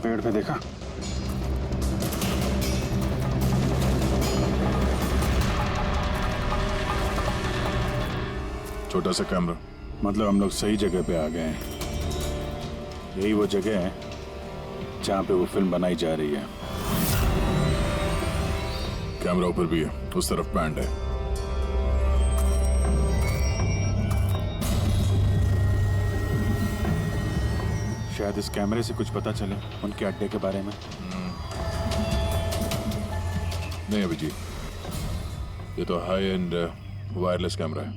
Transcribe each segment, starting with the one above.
पेड़ पे देखा? छोटा सा कैमरा। मतलब हम लोग सही जगह पे आ गए हैं। यही वो जगह है जहाँ पे वो फिल्म बनाई जा रही है। कैमरा ऊपर भी है, उस तरफ बैंड है। शायद इस कैमरे से कुछ पता चले उनके अड्डे के बारे में। नहीं अभिजीत, ये तो हाई एंड वायरलेस कैमरा है।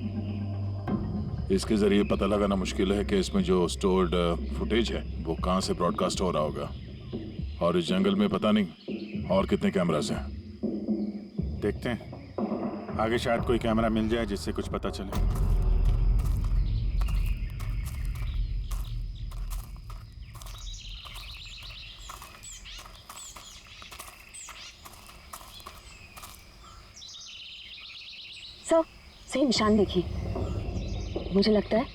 इसके जरिए पता लगाना मुश्किल है कि इसमें जो स्टोर्ड फुटेज है वो कहाँ से ब्रॉडकास्ट हो रहा होगा। और इस जंगल में पता नहीं और कितने कैमरास हैं। देखते हैं, आगे शायद कोई कैमरा मिल जाए जिससे कुछ पता चले। सर, सही निशान देखिए। मुझे लगता है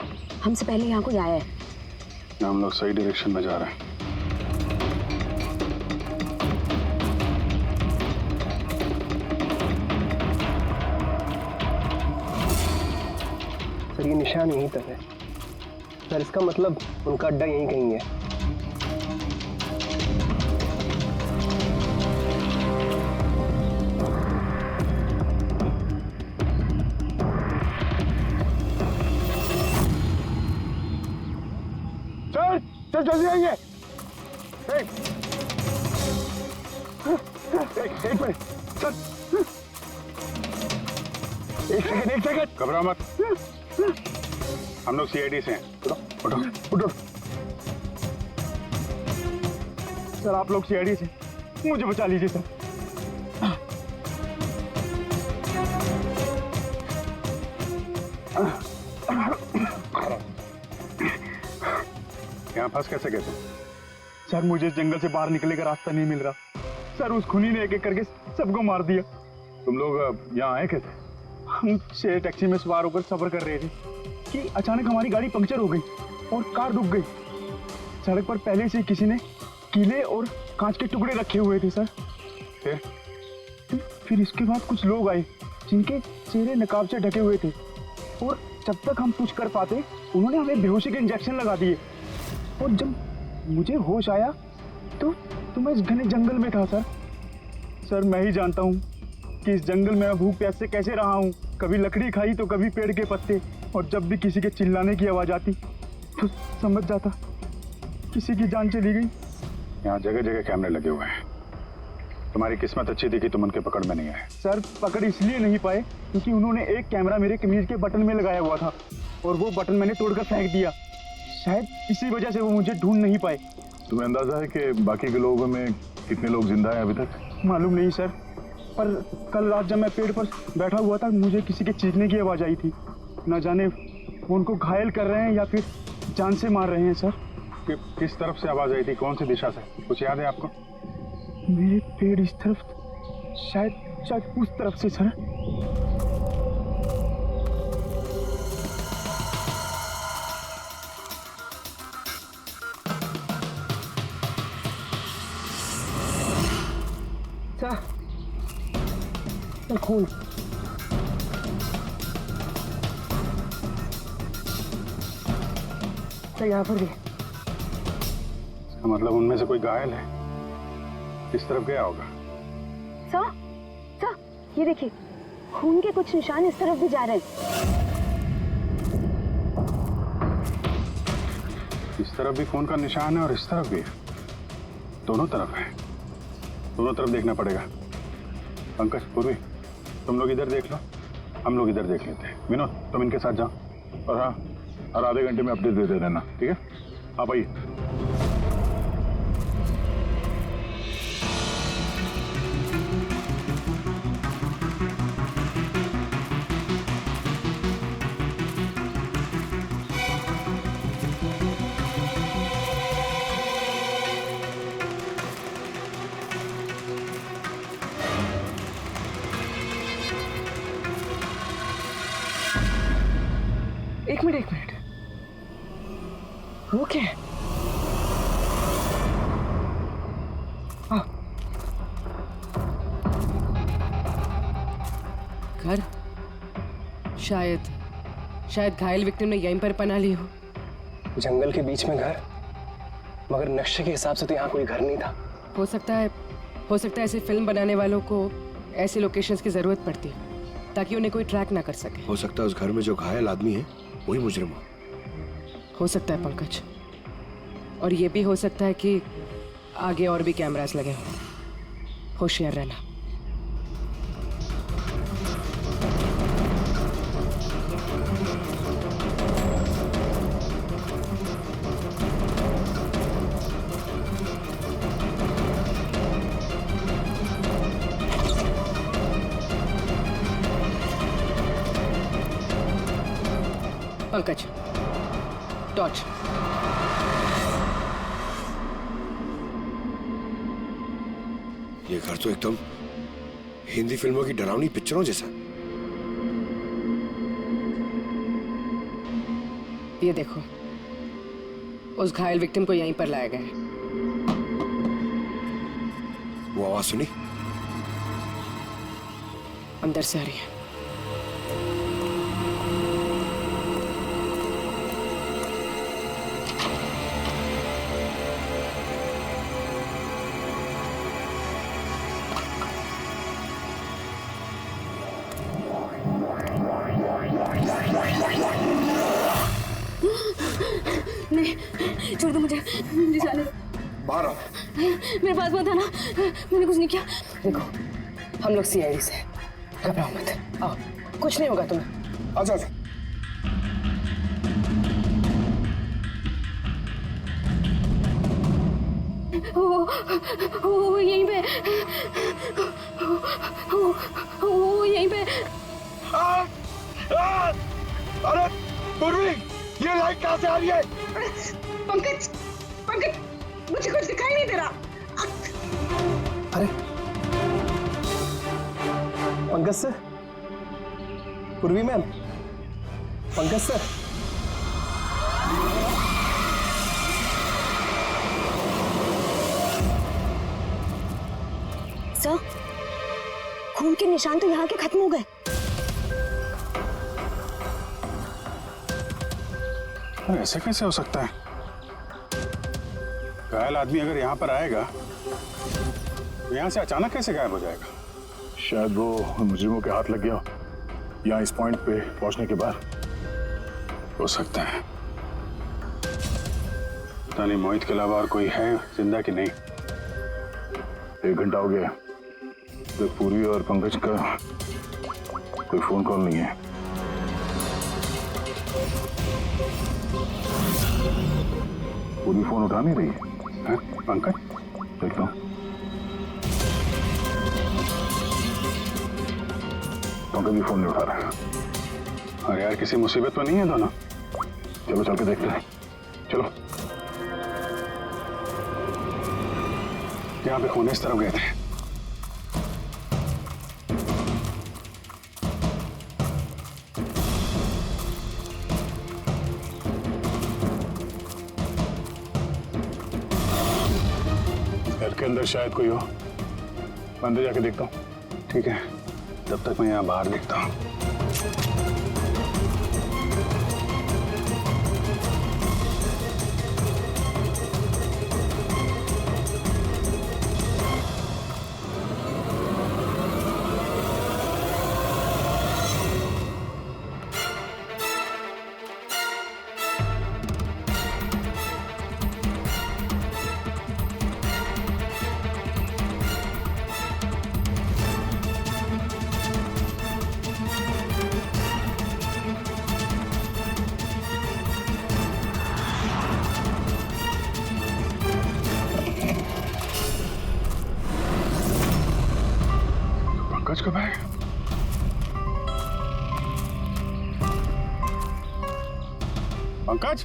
हमसे पहले यहाँ कोई आया है। हम लोग सही डायरेक्शन में जा रहे हैं। सर ये निशान यहीं तक है सर, इसका मतलब उनका अड्डा यहीं कहीं है। सर जल्दी आइए। एक मिनट सर, एक सेकंड घबराओ मत। हम लोग सीआईडी से हैं। उठो उठो। सर आप लोग सीआईडी से, मुझे बचा लीजिए सर। यहाँ फंस कैसे गए तुम? सर मुझे इस जंगल से बाहर निकलने का रास्ता नहीं मिल रहा। सर उस खूनी ने एक एक करके सबको मार दिया। तुम लोग यहाँ आए कैसे? हम शेर टैक्सी में सवार होकर सफर कर रहे थे कि अचानक हमारी गाड़ी पंक्चर हो गई और कार रुक गई। सड़क पर पहले से किसी ने कीले और कांच के टुकड़े रखे हुए थे सर। फिर इसके बाद कुछ लोग आए जिनके चेहरे नकाब से ढके हुए थे और जब तक हम कुछ कर पाते उन्होंने हमें बेहोशी के इंजेक्शन लगा दिए। और जब मुझे होश आया तो मैं इस घने जंगल में था सर। सर मैं ही जानता हूँ कि इस जंगल में मैं भूख प्यास से कैसे रहा हूँ। कभी लकड़ी खाई तो कभी पेड़ के पत्ते, और जब भी किसी के चिल्लाने की आवाज़ आती तो समझ जाता किसी की जान चली गई। यहाँ जगह जगह कैमरे लगे हुए हैं। तुम्हारी किस्मत अच्छी थी कि तुम उनके पकड़ में नहीं आए। सर पकड़ इसलिए नहीं पाए क्योंकि उन्होंने एक कैमरा मेरे कमीज के बटन में लगाया हुआ था और वो बटन मैंने तोड़कर फेंक दिया। शायद इसी वजह से वो मुझे ढूंढ नहीं पाए। तुम्हें अंदाजा है कि बाकी के लोगों में कितने लोग जिंदा हैं अभी तक? मालूम नहीं सर, पर कल रात जब मैं पेड़ पर बैठा हुआ था मुझे किसी के चीखने की आवाज़ आई थी। न जाने वो उनको घायल कर रहे हैं या फिर जान से मार रहे हैं सर। किस तरफ से आवाज़ आई थी? कौन सी दिशा से? कुछ याद है आपको? मेरे पेड़ इस तरफ, शायद उस तरफ से सर। सर खून। सर यहाँ पर भी। इसका मतलब उनमें से कोई घायल है। किस तरफ गया होगा? सर, ये देखिए, खून के कुछ निशान इस तरफ भी जा रहे हैं। इस तरफ भी खून का निशान है और इस तरफ भी है। दोनों तरफ है। दोनों तरफ देखना पड़ेगा। पंकज, पूर्वी, तुम लोग इधर देख लो, हम लोग इधर देख लेते हैं। विनोद, तुम इनके साथ जाओ और हाँ, हर आधे घंटे में अपडेट देते रहना, ठीक है? आप आइए। एक मिनट, वो क्या है? घर? शायद घायल विक्टिम ने यहीं पर पनाह ली हो। जंगल के बीच में घर, मगर नक्शे के हिसाब से तो यहाँ कोई घर नहीं था। हो सकता है ऐसे फिल्म बनाने वालों को ऐसे लोकेशंस की जरूरत पड़ती है ताकि उन्हें कोई ट्रैक ना कर सके। हो सकता है उस घर में जो घायल आदमी है वही मुजरिम हो सकता है पंकज, और ये भी हो सकता है कि आगे और भी कैमरास लगे हों। होशियार रहना। पंकज, टॉर्च। ये घर तो एकदम हिंदी फिल्मों की डरावनी पिक्चरों जैसा। ये देखो, उस घायल विक्टिम को यहीं पर लाया गया है। वो आवाज सुनी? अंदर से आ रही है। नहीं, छोड़ दो मुझे जाने दो। बाहर आओ। मेरे पास मत आना, मैंने कुछ नहीं किया। देखो, हम लोग सीआईडी से, घबराओ मत। आओ, कुछ नहीं होगा तुम्हें। आजा आजा। वो यहीं पे, वो यहीं पे। अरे पूर्वी, ये लाइट कहाँ से आ रही है? पंकज, पंकज, मुझे कुछ दिखाई नहीं दे रहा। अरे पंकज सर, पूर्वी मैम, पंकज सर। सर, खून के निशान तो यहाँ के खत्म हो गए। अरे ऐसे कैसे हो सकता है? घायल आदमी अगर यहाँ पर आएगा तो यहाँ से अचानक कैसे गायब हो जाएगा? शायद वो मुजरिमों के हाथ लग गया यहाँ इस पॉइंट पे पहुंचने के बाद। हो सकता है। पता नहीं मोहित के अलावा और कोई है जिंदा कि नहीं। 1 घंटा हो गया तो पूर्वी और पंकज का कोई फोन कॉल नहीं है। पूरी फोन उठा नहीं रही है? पंकज, देखता हूँ। पंकज भी फोन नहीं उठा रहा। अरे यार, किसी मुसीबत में नहीं है दोनों? चलो चल के देखते हैं। चलो। यहाँ पे खून इस तरफ गए थे। घर के अंदर शायद कोई हो। अंदर जाके देखता हूँ। ठीक है, तब तक मैं यहाँ बाहर देखता हूँ। पंकज कब आए? पंकज,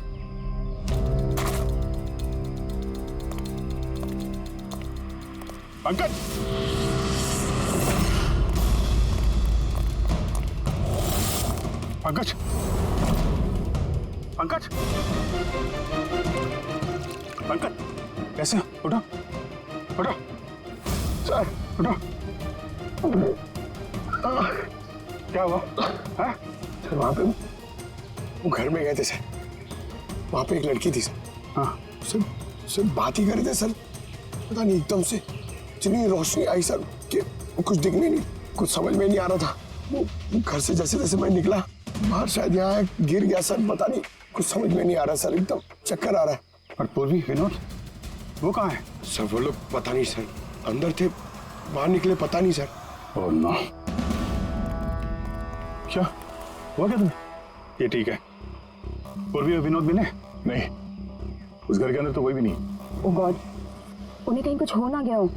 पंकज, पंकज, पंकज, पंकज, कैसे हो? उठो, उठो, सर, उठो। क्या हुआ? हाँ? सर वहाँ पे वो घर में गए थे सर, वहाँ पे एक लड़की थी सर। हाँ। सर बात ही कर रहे थे सर, पता नहीं एकदम से इतनी रोशनी आई सर कि कुछ दिखने नहीं, कुछ समझ में नहीं आ रहा था। वो घर से जैसे जैसे मैं निकला बाहर, शायद यहाँ गिर गया सर, पता नहीं, कुछ समझ में नहीं आ रहा सर, एकदम चक्कर आ रहा है। और पूर्वी, विनोद, वो कहाँ है? सर वो लोग पता नहीं सर, अंदर थे, बाहर निकले पता नहीं सर। Oh no. क्या हुआ क्या तुम्हें? ये ठीक है। पूर्वी और विनोद मिले? नहीं, उस घर के अंदर तो कोई भी नहीं। ओ गॉड, उन्हें कहीं कुछ हो ना गया हो।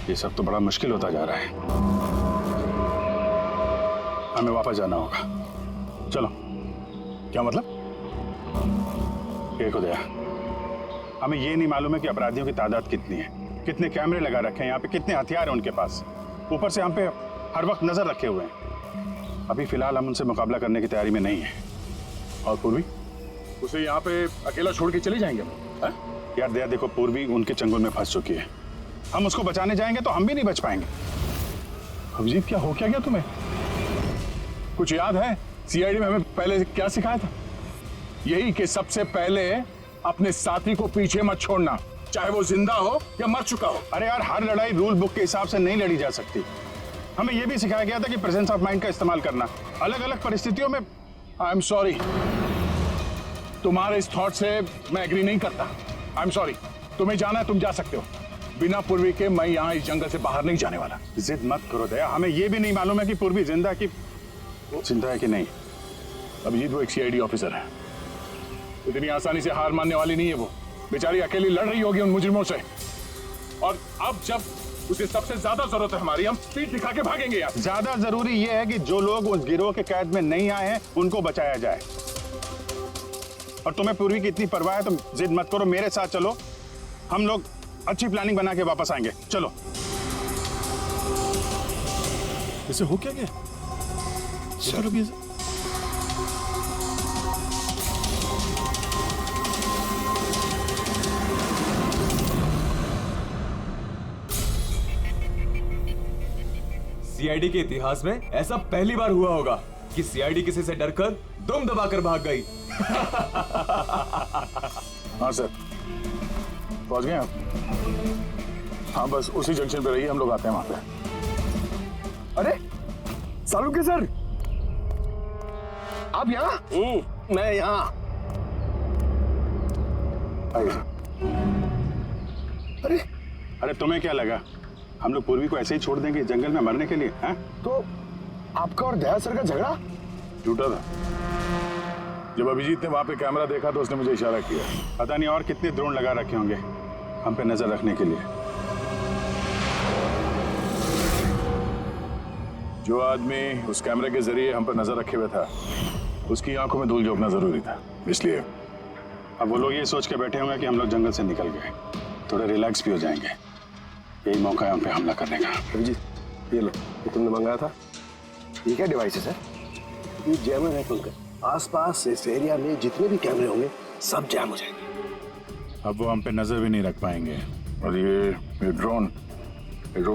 ये सब तो बड़ा मुश्किल होता जा रहा है। हमें वापस जाना होगा। चलो। क्या मतलब? देखो दया, हमें ये नहीं मालूम है कि अपराधियों की तादाद कितनी है, कितने कैमरे लगा रखे हैं यहाँ पे, कितने हथियार हैं उनके पास। ऊपर से हम पे हर वक्त नजर रखे हुए हैं। अभी फिलहाल हम उनसे मुकाबला करने की तैयारी में नहीं है। और पूर्वी, उसे यहाँ पे अकेला छोड़ के चले जाएंगे हम? यार दया देखो, पूर्वी उनके चंगुल में फंस चुकी है। हम उसको बचाने जाएंगे तो हम भी नहीं बच पाएंगे। अभिजीत, क्या हो क्या गया तुम्हें? कुछ याद है सीआईडी में हमें पहले क्या सिखाया था? यही कि सबसे पहले अपने साथी को पीछे मत छोड़ना, चाहे वो जिंदा हो या मर चुका हो। अरे यार, हर लड़ाई रूल बुक के हिसाब से नहीं लड़ी जा सकती। हमें यह भी सिखाया गया था कि प्रेजेंस ऑफ माइंड का इस्तेमाल करना अलग अलग परिस्थितियों में। आई एम सॉरी, तुम्हारे इस थॉट से मैं एग्री नहीं करता। आई एम सॉरी, तुम्हें जाना है तुम जा सकते हो, बिना पूर्वी के मैं यहाँ इस जंगल से बाहर नहीं जाने वाला। जिद मत करो दया, हमें यह भी नहीं मालूम है कि पूर्वी जिंदा है कि नहीं। अभिजीत, वो एक सीआईडी ऑफिसर है, इतनी आसानी से हार मानने वाली नहीं है। वो बेचारी अकेली लड़ रही होगी उन मुजरिमों से, और अब जब उसे सबसे ज्यादा जरूरत है हमारी, हम पीठ दिखा के भागेंगे यार। ज्यादा जरूरी यह है कि जो लोग उस गिरोह के कैद में नहीं आए हैं उनको बचाया जाए। और तुम्हें पूर्वी की इतनी परवाह है तो जिद मत करो, मेरे साथ चलो, हम लोग अच्छी प्लानिंग बना के वापस आएंगे। चलो। इसे हो क्या गया? सर अभी सीआईडी के इतिहास में ऐसा पहली बार हुआ होगा कि सीआईडी किसी से डरकर दम दबाकर भाग गई। हाँ सर, पहुंच गए आप? हाँ, बस उसी जंक्शन पे रहिए, हम लोग आते हैं वहां पे। अरे सालुके सर, आप यहाँ? मैं यहाँ। अरे तुम्हें क्या लगा हम लोग पूर्वी को ऐसे ही छोड़ देंगे जंगल में मरने के लिए? हैं? तो आपका और दया सर का झगड़ा झूठा था। जब अभिजीत ने वहां पे कैमरा देखा तो उसने मुझे इशारा किया। पता नहीं और कितने ड्रोन लगा रखे होंगे हम पे नजर रखने के लिए। जो आदमी उस कैमरे के जरिए हम पर नजर रखे हुए था, उसकी आंखों में धूल झोंकना जरूरी था, इसलिए। अब वो लोग ये सोच के बैठे होंगे कि हम लोग जंगल से निकल गए, थोड़े रिलैक्स भी हो जाएंगे। यही मौका है हम पे हमला करने का। अभिजीत, ये लो, ये तुमने मंगाया था। ये क्या डिवाइस है सर? ये जैमर है तुमका। आसपास इस एरिया में जितने भी कैमरे होंगे सब जैम हो जाएंगे। अब वो हम पे नजर भी नहीं रख पाएंगे। और ये ड्रोन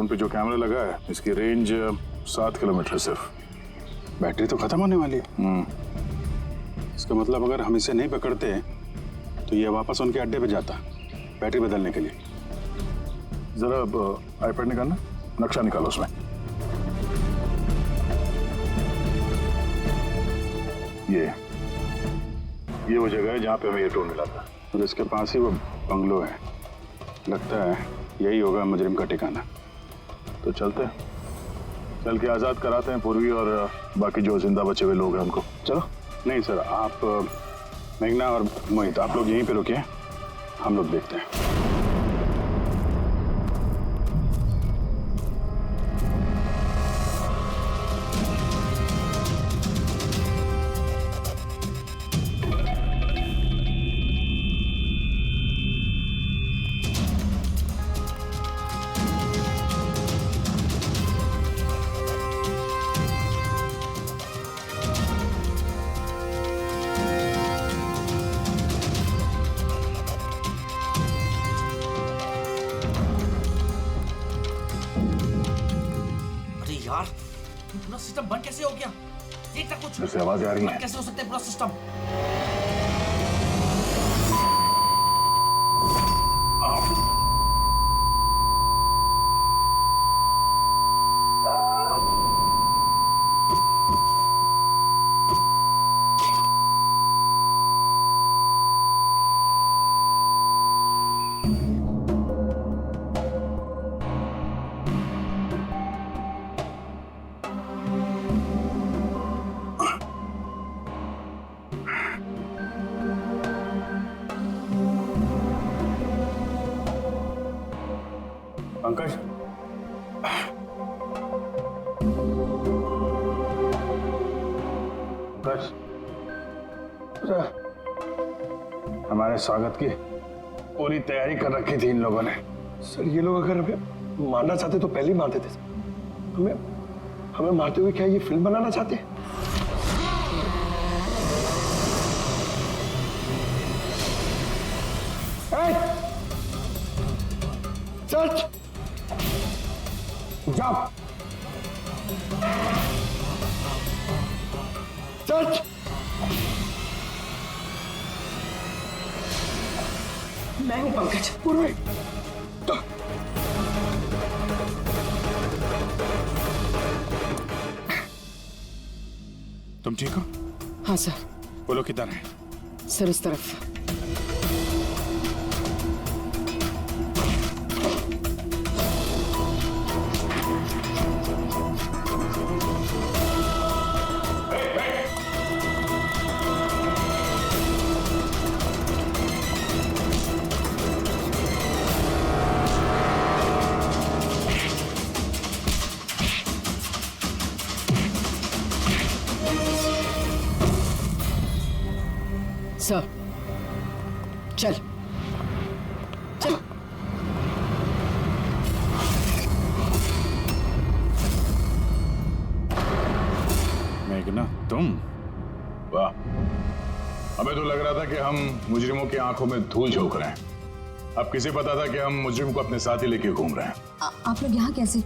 पे जो कैमरा लगा है, इसकी रेंज 7 किलोमीटर सिर्फ। बैटरी तो खत्म होने वाली है। इसका मतलब अगर हम इसे नहीं पकड़ते तो ये वापस उनके अड्डे पे जाता बैटरी बदलने के लिए। जरा आईपैड निकालना, नक्शा निकालो उसमें। ये वो जगह है जहाँ पे हमें ये ड्रोन मिला था, और इसके पास ही वो बंगलो है। लगता है यही होगा मुजरिम का ठिकाना। तो चलते हैं, चल के आजाद कराते हैं पूर्वी और बाकी जो जिंदा बचे हुए लोग हैं उनको। चलो। नहीं सर, आप मेघना और मोहित आप लोग यहीं पे रुकिए, हम लोग देखते हैं। यार, ये पूरा सिस्टम बंद कैसे हो गया? देख ना कुछ। फिर से आवाजें आ रही हैं। बंद कैसे हो सकता है पूरा सिस्टम? पंकज, पंकज, हमारे स्वागत की पूरी तैयारी कर रखी थी इन लोगों ने। सर ये लोग अगर हमें मारना चाहते तो पहले ही मार देते। हमें हमें मारते हुए क्या ये फिल्म बनाना चाहते हैं? सच जाओ, सच मैं हूं पंकज। पूर्वी तुम ठीक हो? हाँ सर। वो लोग किधर हैं? सर उस तरफ। सर चल चल। मेघना, तुम? वाह, हमें तो लग रहा था कि हम मुजरिमों की आंखों में धूल झोंक रहे हैं। अब किसे पता था कि हम मुजरिम को अपने साथ ही लेके घूम रहे हैं। आप लोग यहाँ कैसे?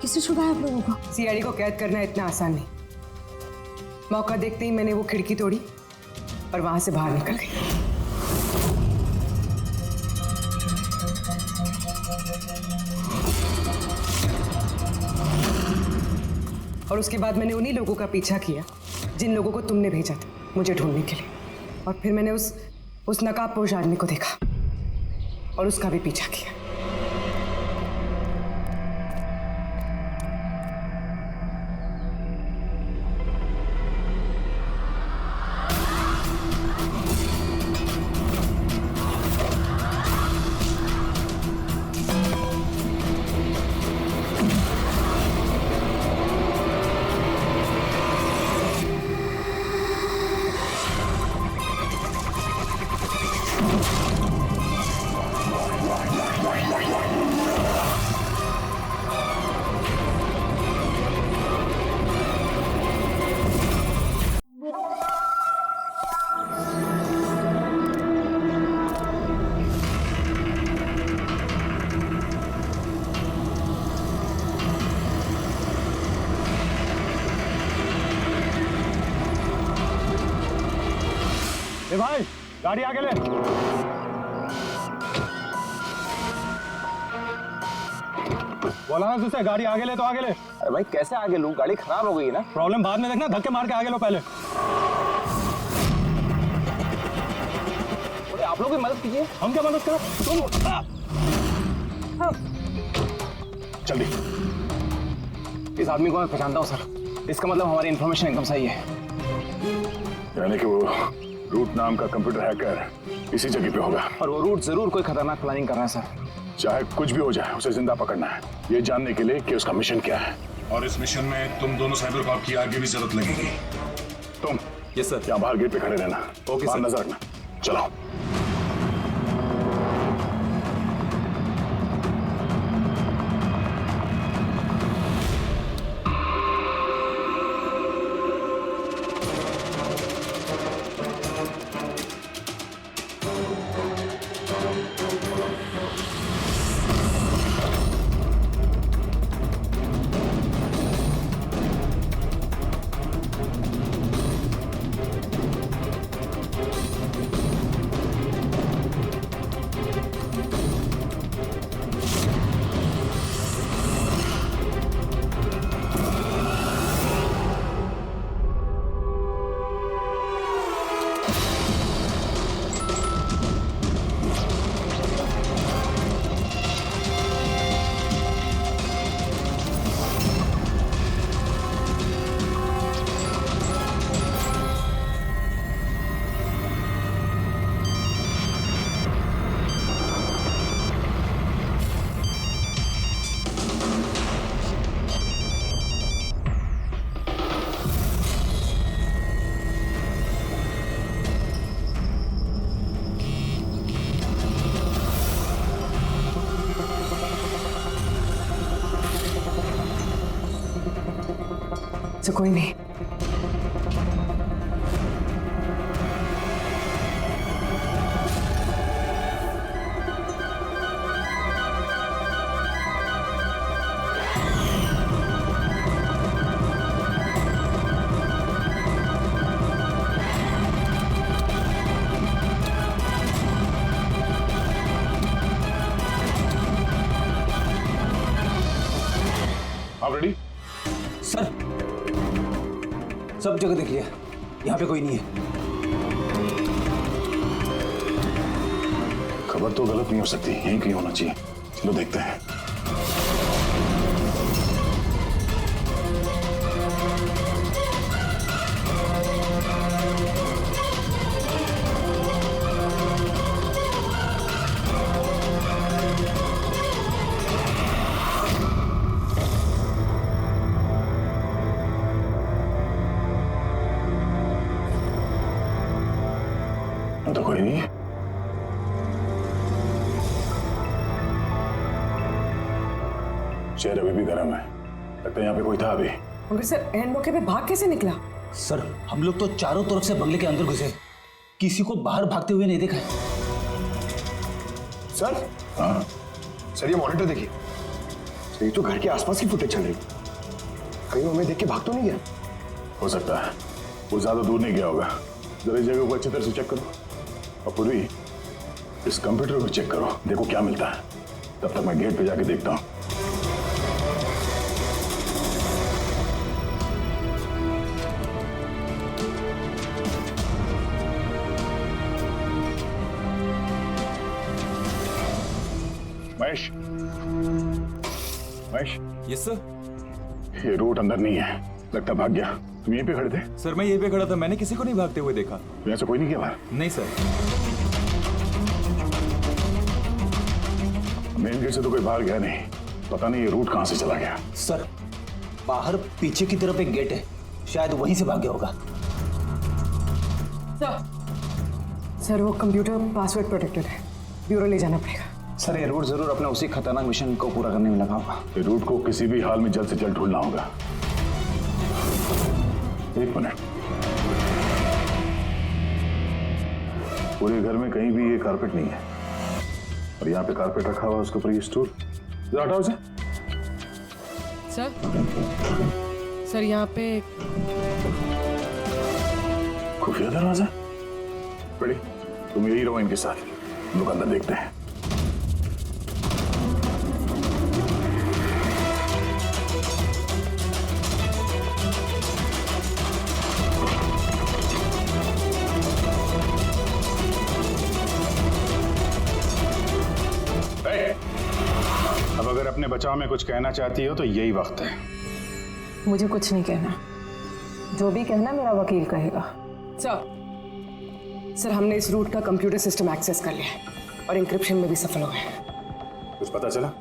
किसने छुड़ाया आप लोगों को? सीआईडी को कैद करना इतना आसान नहीं। मौका देखते ही मैंने वो खिड़की तोड़ी और वहां से बाहर निकल गई। और उसके बाद मैंने उन्हीं लोगों का पीछा किया जिन लोगों को तुमने भेजा था मुझे ढूंढने के लिए। और फिर मैंने उस नकाबपोश आदमी को देखा और उसका भी पीछा किया। ए भाई, गाड़ी आगे ले। बोला ना तुझसे, गाड़ी आगे ले तो आगे ले। अरे भाई कैसे आगे लूं? गाड़ी खराब हो गई है ना। प्रॉब्लम बाद में देखना, धक्के मार के आगे लो पहले। अरे आप लोग भी मदद कीजिए। हम क्या मदद करो? तुम जल्दी। इस आदमी को मैं पहचानता हूँ सर। इसका मतलब हमारी इन्फॉर्मेशन एकदम सही है। यानी कि वो रूट नाम का कंप्यूटर हैकर इसी जगह पे होगा। और वो रूट जरूर कोई खतरनाक प्लानिंग कर रहा है सर। चाहे कुछ भी हो जाए, उसे जिंदा पकड़ना है, ये जानने के लिए कि उसका मिशन क्या है। और इस मिशन में तुम दोनों साइबर कॉप की आगे भी जरूरत लगेगी। तुम यस सर। यहाँ बाहर गेट पे खड़े रहना। ओके बाहर सर। नजर रखना। चलो। सो कोई नहीं। आप रेडी? सर सब जगह देख लिया, यहाँ पे कोई नहीं है। खबर तो गलत नहीं हो सकती, यहीं कहीं होना चाहिए। चलो देखते हैं। तो कोई नहीं है। शहर अभी भी गर्म है, लगता है यहाँ पे कोई था अभी। मगर सर एंड मौके पे भाग कैसे निकला? सर हम लोग तो चारों तरफ से बंगले के अंदर घुसे, किसी को बाहर भागते हुए नहीं देखा है। सर, हाँ सर ये मॉनिटर देखिए। सर ये तो घर के आसपास की फुटेज चल रही, कहीं वो हमें देख के भाग तो नहीं गया? हो सकता है, वो ज्यादा दूर नहीं गया होगा। जरा इस जगह को अच्छी तरह से चेक करो, और पूरी इस कंप्यूटर को चेक करो, देखो क्या मिलता है। तब तक मैं गेट पे जाके देखता हूँ। Mahesh, Mahesh, yes sir. ये रूट अंदर नहीं है, लगता भाग गया। तुम यहीं पे खड़े थे? सर मैं यहीं पे खड़ा था, मैंने किसी को नहीं भागते हुए देखा। यहाँ से कोई नहीं गया बाहर? नहीं सर। मेन गेट से तो कोई बाहर गया नहीं, पता नहीं ये रूट कहाँ से चला गया। सर बाहर पीछे की तरफ एक गेट है, शायद वहीं से भाग गया होगा। सर वो कंप्यूटर पासवर्ड प्रोटेक्टेड है, ब्यूरो ले जाना पड़ेगा। सर ये रूट जरूर अपने उसी खतरनाक मिशन को पूरा करने में लगा होगा। ये रूट को किसी भी हाल में जल्द से जल्द ढूंढना होगा। एक मिनट, पूरे घर में कहीं भी ये कारपेट नहीं है, और यहाँ पे कारपेट रखा हुआ है, उसके ऊपर ये स्टूल। जरा हटाओ इसे। सर यहाँ पे खुफिया दरवाजा। बड़ी, तुम यही रहो इनके साथ, हम लोग अंदर देखते हैं। अब अगर अपने बचाव में कुछ कहना चाहती हो तो यही वक्त है। मुझे कुछ नहीं कहना, जो भी कहना मेरा वकील कहेगा। सर हमने इस रूट का कंप्यूटर सिस्टम एक्सेस कर लिया है और इंक्रिप्शन में भी सफल हो गए। कुछ पता चला?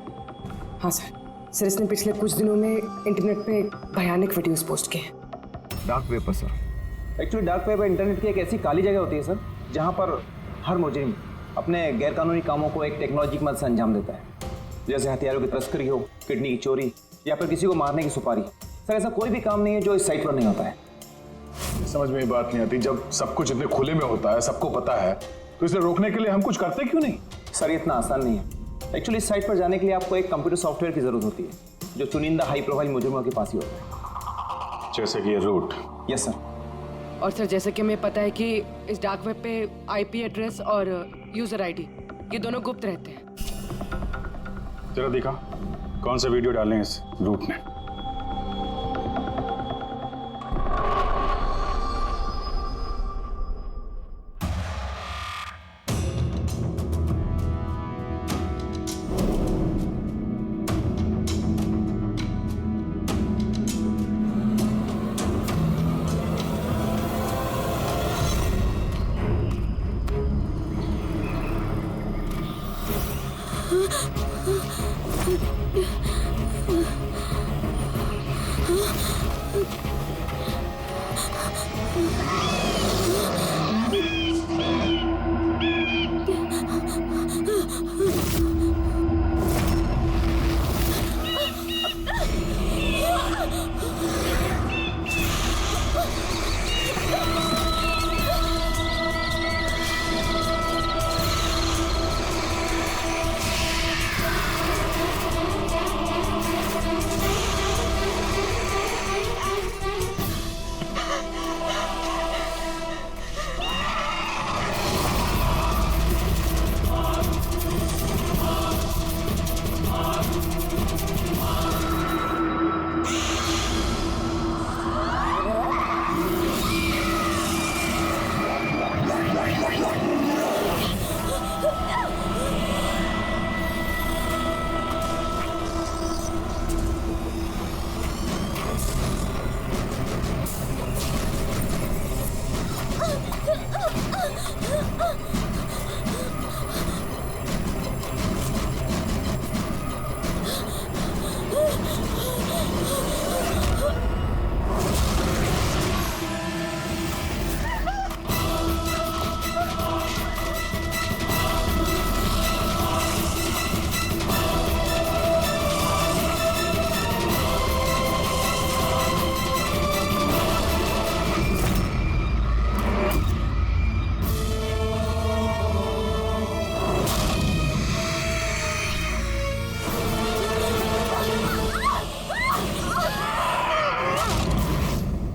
हाँ सर इसने पिछले कुछ दिनों में इंटरनेट पे भयानक वीडियोस पोस्ट किए। डार्क वेब पर sir. Actually dark web internet की एक ऐसी काली जगह होती है सर, जहाँ पर हर मुजरिम अपने गैरकानूनी कामों को एक टेक्नोलॉजी की मदद से अंजाम देता है, जैसे हथियारों की तस्करी हो, किडनी की चोरी, या फिर किसी को मारने की सुपारी। सर ऐसा कोई भी काम नहीं है जो इस साइट पर नहीं होता है। समझ में ये बात नहीं आती, जब सब कुछ इतने खुले में होता है, सबको पता है, तो इसे रोकने के लिए हम कुछ करते क्यों नहीं? सर ये इतना आसान नहीं है। एक्चुअली इस साइट पर जाने के लिए आपको एक कंप्यूटर सॉफ्टवेयर की जरूरत होती है, जो चुनिंदा हाई प्रोफाइल मुजरिमों के पास ही होता है। जैसे कि ये रूट। Yes sir. और सर जैसे कि हमें पता है कि इस डार्क वेब पे आईपी एड्रेस और यूजर आईडी ये दोनों गुप्त रहते हैं। जरा दिखा कौन सा वीडियो डालें इस रूट में।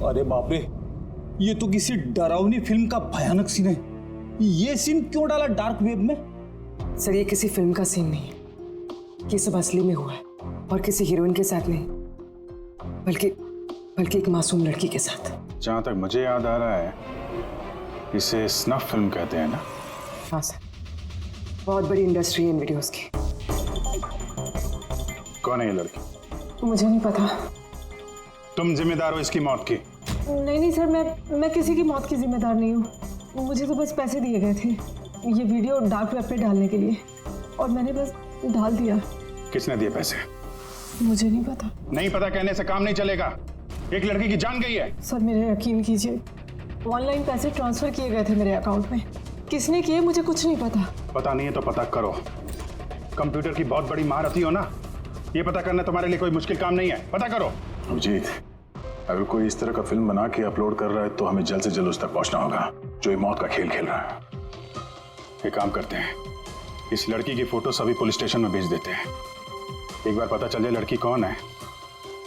अरे बाप रे, ये तो किसी डरावनी फिल्म का भयानक सीन है। ये सीन क्यों डाला डार्क वेब में? सर ये किसी फिल्म का सीन नहीं है, ये सब असली में हुआ है और किसी हीरोइन के साथ नहीं, बल्कि एक मासूम लड़की के साथ। जहां तक मुझे याद आ रहा है इसे स्नफ फिल्म कहते हैं ना? हाँ सर, बहुत बड़ी इंडस्ट्री है इन वीडियोस की। कौन है ये लड़की? मुझे नहीं पता। तुम जिम्मेदार हो इसकी मौत की? नहीं सर, मैं किसी की मौत की जिम्मेदार नहीं हूँ। मुझे तो बस पैसे दिए गए थे ये वीडियो डार्क वेब पे डालने के लिए, और मैंने बस डाल दिया। किसने दिए पैसे? मुझे नहीं पता। नहीं पता कहने से काम नहीं चलेगा। एक लड़की की जान गई है। सर मेरे यकीन कीजिए, ऑनलाइन पैसे ट्रांसफर किए गए थे मेरे अकाउंट में। किसने किए मुझे कुछ नहीं पता। पता नहीं है तो पता करो। कंप्यूटर की बहुत बड़ी महारथी हो ना, ये पता करना तुम्हारे लिए कोई मुश्किल काम नहीं है। पता करो। अभिजीत, अगर कोई इस तरह का फिल्म बना के अपलोड कर रहा है तो हमें जल्द से जल्द उस तक पहुंचना होगा जो ये मौत का खेल खेल रहा है। एक काम करते हैं, इस लड़की की फोटो सभी पुलिस स्टेशन में भेज देते हैं। एक बार पता चल जाए लड़की कौन है,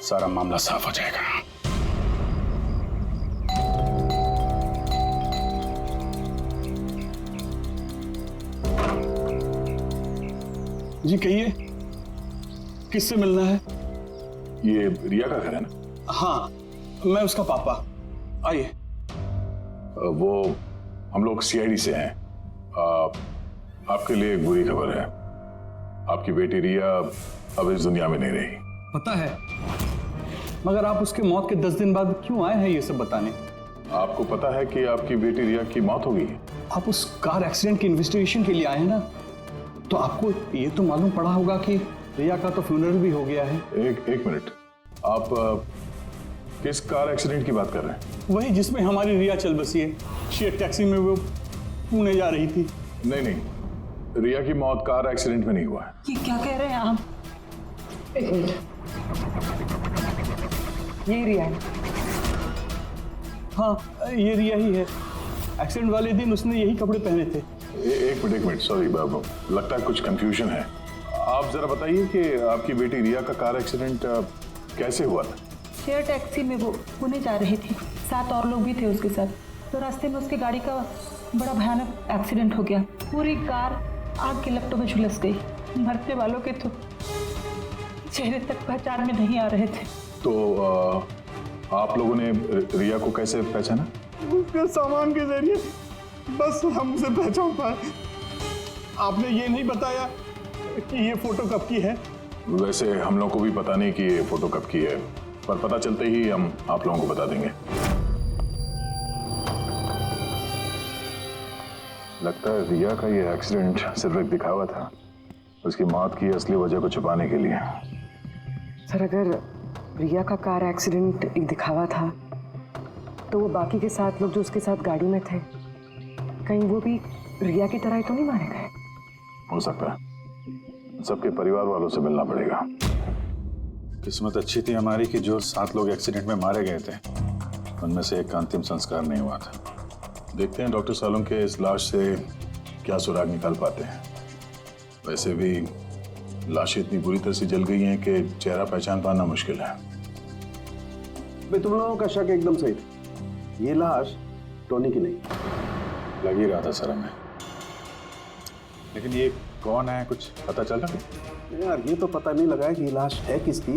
सारा मामला साफ हो जाएगा। जी कहिए, किससे मिलना है? ये रिया का घर है ना? हाँ, मैं उसका पापा। आइए। वो हम लोग सीआईडी से हैं। आपके लिए एक बुरी खबर है। आपकी बेटी रिया अब इस दुनिया में नहीं रही। पता है, मगर आप उसके मौत के 10 दिन बाद क्यों आए हैं ये सब बताने? आपको पता है कि आपकी बेटी रिया की मौत हो गई है? आप उस कार एक्सीडेंट की इन्वेस्टिगेशन के लिए आए हैं ना, तो आपको ये तो मालूम पड़ा होगा कि रिया का तो फ्यूनरल भी हो गया है। एक मिनट, आप किस कार एक्सीडेंट की बात कर रहे हैं? वही जिसमें हमारी रिया चल बसी है। शेयर टैक्सी में वो पुणे जा रही थी। नहीं, रिया की मौत कार एक्सीडेंट में नहीं हुआ है। ये क्या कह रहे हैं आप? एक मिनट, ये रिया है। हाँ, ये रिया ही है। एक्सीडेंट वाले दिन उसने यही कपड़े पहने थे। एक मिनट, सॉरी बाबू, लगता है कुछ कंफ्यूजन है। आप जरा बताइए कि आपकी बेटी रिया का कार एक्सीडेंट कैसे हुआ था? शेयर टैक्सी में वो पुणे जा रही थी, 7 और लोग भी थे उसके साथ। तो रास्ते में उसकी गाड़ी का बड़ा भयानक एक्सीडेंट हो गया। पूरी कार आग की लपटों में झुलस गई। मरने वालों के तो चेहरे तक पहचान में नहीं आ रहे थे। तो आप लोगों ने रिया को कैसे पहचाना? उसके सामान के जरिए बस हमसे पहचान पाए। आपने ये नहीं बताया कि ये फोटो कब की है? वैसे हम लोगों को भी पता नहीं कि ये फोटो कब की है, पर पता चलते ही हम आप लोगों को बता देंगे। लगता है रिया का ये एक्सीडेंट सिर्फ एक दिखावा था, उसकी मौत की असली वजह को छुपाने के लिए। सर अगर रिया का कार एक्सीडेंट एक दिखावा था, तो वो बाकी के 7 लोग जो उसके साथ गाड़ी में थे, कहीं वो भी रिया की तरह ही तो नहीं मारे गए? हो सकता है। सबके परिवार वालों से मिलना पड़ेगा। किस्मत अच्छी थी हमारी कि जो 7 लोग एक्सीडेंट में मारे गए थे उनमें से एक का अंतिम संस्कार नहीं हुआ था। देखते हैं डॉक्टर सालों के इस लाश से क्या सुराग निकाल पाते हैं। वैसे भी लाशें इतनी बुरी तरह से जल गई हैं कि चेहरा पहचान पाना मुश्किल है। भाई तुम लोगों का शक एकदम सही था, ये लाश टोनी की नहीं। लग ही रहा था सर हमें, लेकिन ये कौन है कुछ पता चला? यार ये तो पता नहीं लगा कि ये लाश है किसकी,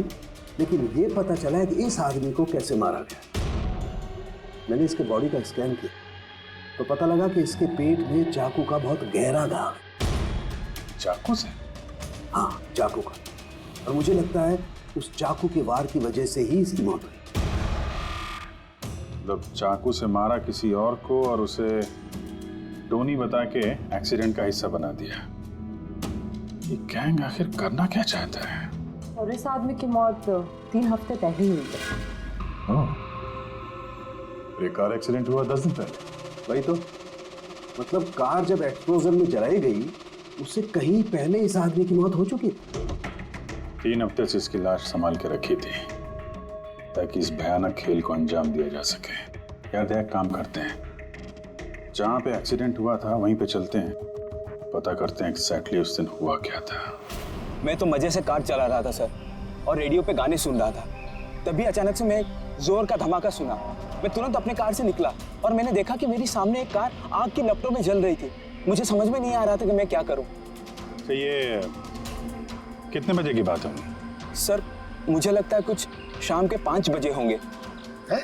लेकिन ये पता चला है कि इस आदमी को कैसे मारा गया। मैंने इसके बॉडी का स्कैन किया तो पता लगा कि इसके पेट में चाकू का बहुत गहरा घाव। चाकू से? हाँ, चाकू का। और मुझे लगता है उस चाकू के वार की वजह से ही इसकी मौत हुई। मतलब चाकू से मारा किसी और को और उसे टोनी बता के एक्सीडेंट का हिस्सा बना दिया। ये गैंग आखिर करना क्या चाहता है? और इस आदमी की मौत 3 हफ्ते पहले हुई है। एक कार एक्सीडेंट हुआ 10 दिन पहले। वही तो, मतलब कार जब एक्सप्लोजन में जलाई गई उससे कहीं पहले इस आदमी की मौत हो चुकी थी। 3 हफ्ते से इसकी लाश संभाल के रखी थी ताकि इस भयानक खेल को अंजाम दिया जा सके। यार एक काम करते हैं, जहाँ पे एक्सीडेंट हुआ था वहीं पे चलते हैं, पता करते हैं एग्जैक्टली उस दिन हुआ क्या था। मैं तो मजे से कार चला रहा था सर, और रेडियो पे गाने सुन रहा था। तभी अचानक से मैं जोर का धमाका सुना मैं तुरंत अपने कार से निकला और मैंने देखा कि मेरी सामने एक कार आग की लपटों में जल रही थी। मुझे समझ में नहीं आ रहा था कि मैं क्या करूं। तो ये कितने बजे की बात है? सर मुझे लगता है कुछ शाम के 5 बजे होंगे। है?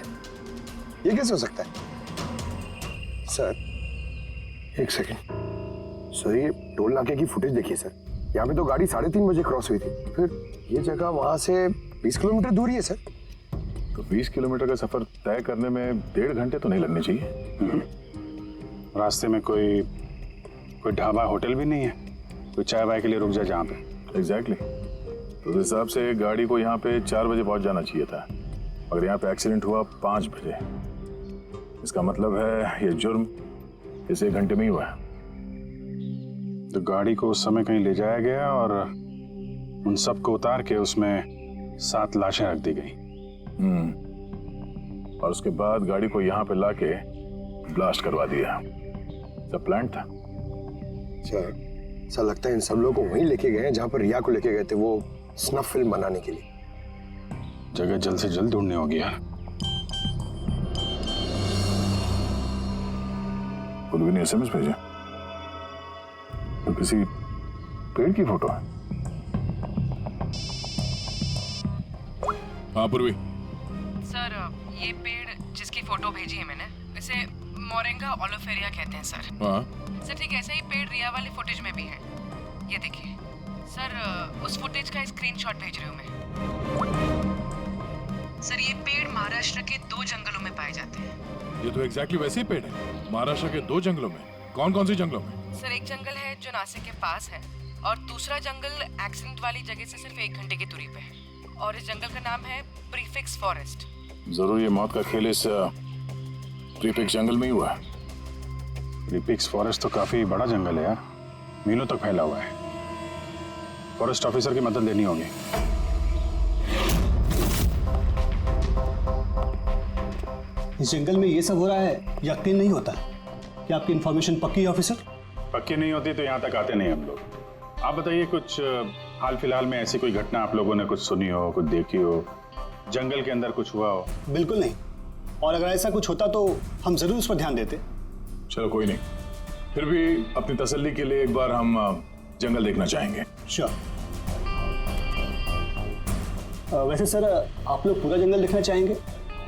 ये कैसे हो सकता है? सर एक सेकंड सर, ये टोल नाके की फुटेज देखिए सर। यहाँ पे तो गाड़ी 3:30 बजे क्रॉस हुई थी, फिर ये जगह वहां से 20 किलोमीटर दूरी है सर। तो 20 किलोमीटर का सफर तय करने में 1.5 घंटे तो नहीं लगने चाहिए। रास्ते में कोई ढाबा होटल भी नहीं है, कोई चाय वाय के लिए रुक जाए जहाँ पे। एग्जैक्टली। तो उस हिसाब से गाड़ी को यहाँ पे 4 बजे पहुंच जाना चाहिए था, मगर यहाँ पे एक्सीडेंट हुआ 5 बजे। इसका मतलब है ये जुर्म इस 1 घंटे में ही हुआ है। तो गाड़ी को उस समय कहीं ले जाया गया और उन सबको उतार के उसमें 7 लाशें रख दी गई। और उसके बाद गाड़ी को यहाँ पे लाके ब्लास्ट करवा दिया। सब प्लान था। सर लगता है इन सब लोगों को वहीं लेके गए हैं जहाँ पर रिया को लेके गए थे, वो स्नफ फिल्म बनाने के लिए। जगह जल्द से जल्द ढूंढनी होगी यार। पूर्वी ने SMS भेजा तो किसी पेड़ की फोटो है। हाँ पूर्वी। सर ये पेड़ जिसकी फोटो भेजी है मैंने, इसे मोरिंगा ओलिफेरिया कहते हैं सर। हाँ सर ठीक ऐसा ही पेड़ रिया वाली फुटेज में भी है। ये देखिए सर, उस फुटेज का स्क्रीनशॉट भेज रही हूँ मैं। सर ये पेड़ महाराष्ट्र के 2 जंगलों में पाए जाते हैं। ये तो एग्जैक्टली वैसे ही पेड़ है, महाराष्ट्र के 2 जंगलों में। कौन कौन से जंगलों में? सर एक जंगल है जो नासिक के पास है और दूसरा जंगल एक्सीडेंट वाली जगह से सिर्फ 1 घंटे की दूरी पे है और इस जंगल का नाम है प्रीफिक्स फॉरेस्ट। जरूर ये मौत का खेल इस प्रीफिक्स जंगल में ही हुआ है। प्रीफिक्स फॉरेस्ट तो काफी बड़ा जंगल है यार, मीलों तक फैला हुआ है। फॉरेस्ट ऑफिसर की मदद लेनी होगी। इस जंगल में ये सब हो रहा है, यकीन नहीं होता। क्या आपकी इंफॉर्मेशन पक्की है ऑफिसर? पक्की नहीं होती तो यहाँ तक आते नहीं हम लोग। आप बताइए कुछ हाल फिलहाल में ऐसी कोई घटना आप लोगों ने कुछ सुनी हो, कुछ देखी हो, जंगल के अंदर कुछ हुआ हो? बिल्कुल नहीं, और अगर ऐसा कुछ होता तो हम जरूर उस पर ध्यान देते। चलो कोई नहीं, फिर भी अपनी तसल्ली के लिए एक बार हम जंगल देखना चाहेंगे। श्योर। वैसे सर आप लोग पूरा जंगल देखना चाहेंगे?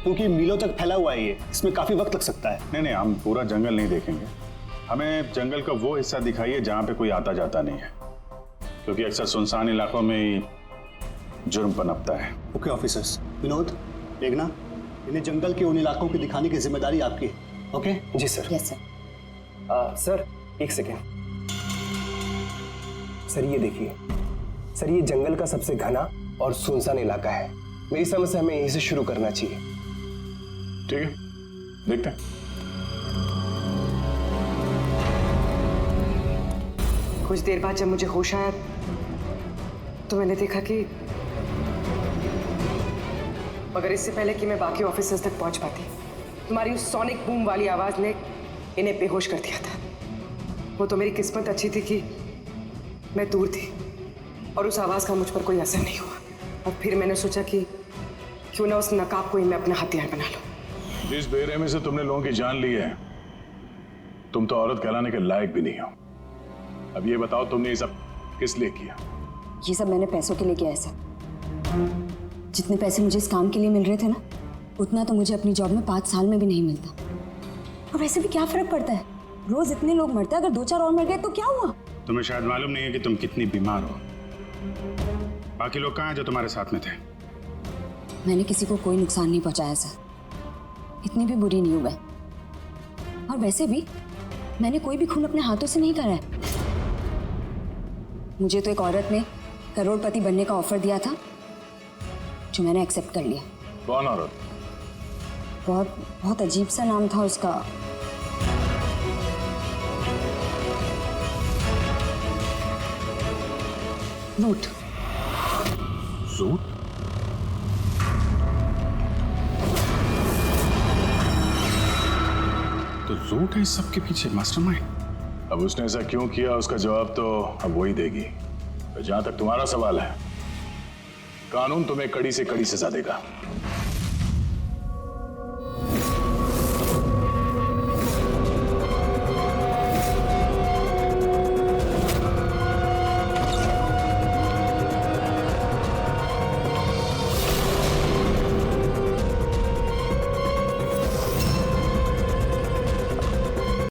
क्योंकि मीलों तक फैला हुआ है ये, इसमें काफी वक्त लग सकता है। नहीं, हम पूरा जंगल नहीं देखेंगे। हमें जंगल का वो हिस्सा दिखाइए जहाँ पे कोई आता जाता नहीं है, क्योंकि अक्सर सुनसान इलाकों में ही जुर्म पनपता है। Okay officers. विनोद, मेघना, इन्हें जंगल के उन इलाकों की दिखाने की जिम्मेदारी आपकी है। ओके? जी सर। Yes sir. सर एक सेकेंड सर, ये देखिए सर, ये जंगल का सबसे घना और सुनसान इलाका है। मेरी समझ से हमें यहीं से शुरू करना चाहिए। ठीक है, देखते हैं। कुछ देर बाद जब मुझे होश आया तो मैंने देखा कि मगर इससे पहले कि मैं बाकी ऑफिसर्स तक पहुंच पाती, तुम्हारी उस सोनिक बूम वाली आवाज ने इन्हें बेहोश कर दिया था। वो तो मेरी किस्मत अच्छी थी कि मैं दूर थी और उस आवाज का मुझ पर कोई असर नहीं हुआ। और फिर मैंने सोचा कि क्यों ना उस नकाब को ही मैं अपना हथियार बना लूं। जिस बेरहमी से तुमने लोगों की जान ली है, तुम तो औरत कहलाने के लायक भी नहीं हो। अब ये बताओ तुमने ये सब किस लिए किया? ये सब मैंने पैसों के लिए किया है सर। जितने पैसे मुझे इस काम के लिए मिल रहे थे ना, उतना तो मुझे अपनी जॉब में 5 साल में भी नहीं मिलता। और वैसे भी क्या फर्क पड़ता है, रोज इतने लोग मरते हैं, अगर 2-4 और मर गए तो क्या हुआ? तुम्हें शायद मालूम नहीं है कि तुम कितनी बीमार हो। बाकी लोग कहाँ हैं जो तुम्हारे साथ में थे? मैंने किसी को कोई नुकसान नहीं पहुंचाया सर, इतनी भी बुरी नहीं हूं मैं। और वैसे भी मैंने कोई भी खून अपने हाथों से नहीं करा है। मुझे तो एक औरत ने करोड़पति बनने का ऑफर दिया था, जो मैंने एक्सेप्ट कर लिया। कौन औरत? बहुत अजीब सा नाम था उसका। रूट। रूट? तो रूट है इस सब के पीछे मास्टरमाइंड। अब उसने ऐसा क्यों किया, उसका जवाब तो अब वही देगी। जहां तक तुम्हारा सवाल है, कानून तुम्हें कड़ी से कड़ी सजा देगा।